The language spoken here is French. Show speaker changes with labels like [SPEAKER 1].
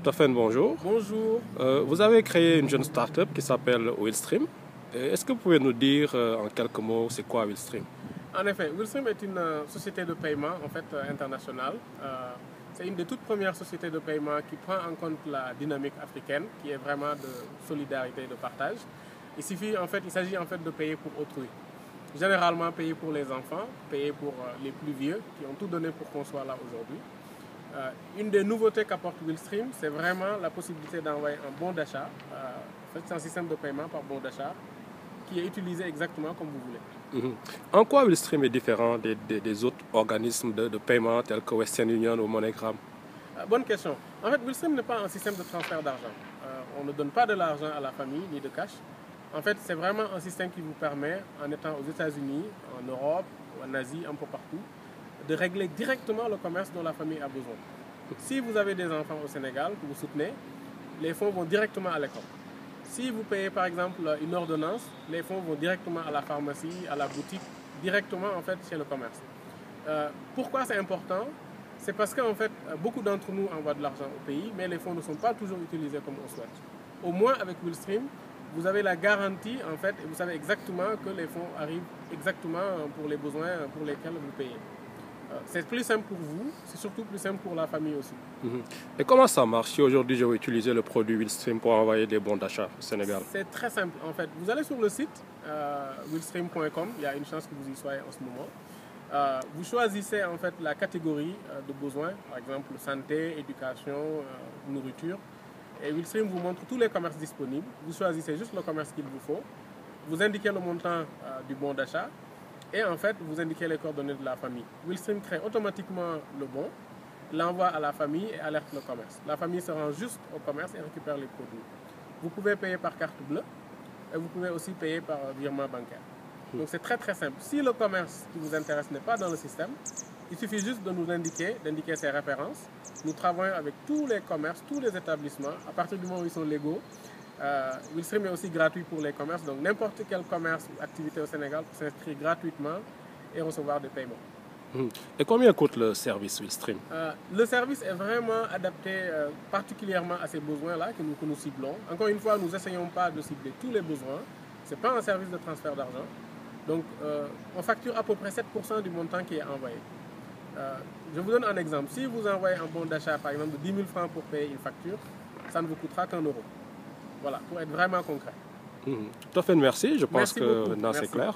[SPEAKER 1] Tofen, bonjour.
[SPEAKER 2] Bonjour.
[SPEAKER 1] Vous avez créé une jeune start-up qui s'appelle Willstream. Est-ce que vous pouvez nous dire en quelques mots c'est quoi Willstream?
[SPEAKER 2] En effet, Willstream est une société de paiement internationale. C'est une des toutes premières sociétés de paiement qui prend en compte la dynamique africaine, qui est vraiment de solidarité et de partage. Il s'agit de payer pour autrui. Généralement payer pour les enfants, payer pour les plus vieux qui ont tout donné pour qu'on soit là aujourd'hui. Une des nouveautés qu'apporte Willstream, c'est vraiment la possibilité d'envoyer un bon d'achat. C'est un système de paiement par bon d'achat qui est utilisé exactement comme vous voulez.
[SPEAKER 1] En quoi Willstream est différent des autres organismes de paiement tels que Western Union ou MoneyGram?
[SPEAKER 2] Bonne question. En fait, Willstream n'est pas un système de transfert d'argent. On ne donne pas de l'argent à la famille ni de cash. En fait, c'est vraiment un système qui vous permet, en étant aux États-Unis, en Europe, en Asie, un peu partout, de régler directement le commerce dont la famille a besoin. Si vous avez des enfants au Sénégal que vous soutenez, les fonds vont directement à l'école. Si vous payez par exemple une ordonnance, les fonds vont directement à la pharmacie, à la boutique, directement chez le commerce. Pourquoi c'est important? C'est parce que beaucoup d'entre nous envoient de l'argent au pays, mais les fonds ne sont pas toujours utilisés comme on souhaite. Au moins avec Willstream, vous avez la garantie et vous savez exactement que les fonds arrivent exactement pour les besoins pour lesquels vous payez. C'est plus simple pour vous, c'est surtout plus simple pour la famille aussi.
[SPEAKER 1] Et comment ça marche si aujourd'hui je veux utiliser le produit Willstream pour envoyer des bons d'achat au Sénégal?
[SPEAKER 2] C'est très simple Vous allez sur le site willstream.com, il y a une chance que vous y soyez en ce moment. Vous choisissez la catégorie de besoins, par exemple santé, éducation, nourriture. Et Willstream vous montre tous les commerces disponibles. Vous choisissez juste le commerce qu'il vous faut. Vous indiquez le montant du bon d'achat. Et vous indiquez les coordonnées de la famille. Willstream crée automatiquement le bon, l'envoie à la famille et alerte le commerce. La famille se rend juste au commerce et récupère les produits. Vous pouvez payer par carte bleue et vous pouvez aussi payer par virement bancaire. Donc c'est très simple. Si le commerce qui vous intéresse n'est pas dans le système, il suffit juste de nous d'indiquer ses références. Nous travaillons avec tous les commerces, tous les établissements, à partir du moment où ils sont légaux. Willstream est aussi gratuit pour les commerces, donc n'importe quel commerce ou activité au Sénégal peut s'inscrire gratuitement et recevoir des paiements.
[SPEAKER 1] Et combien coûte le service Willstream?
[SPEAKER 2] Le service est vraiment adapté particulièrement à ces besoins-là que nous ciblons. Encore une fois, nous n'essayons pas de cibler tous les besoins. Ce n'est pas un service de transfert d'argent. Donc, on facture à peu près 7% du montant qui est envoyé. Je vous donne un exemple. Si vous envoyez un bon d'achat, par exemple, de 10 000 francs pour payer une facture, ça ne vous coûtera qu'1 euro. Voilà, pour être vraiment concret.
[SPEAKER 1] Tofen, merci. Je pense
[SPEAKER 2] Merci
[SPEAKER 1] que
[SPEAKER 2] beaucoup.
[SPEAKER 1] maintenant c'est
[SPEAKER 2] Merci.
[SPEAKER 1] clair.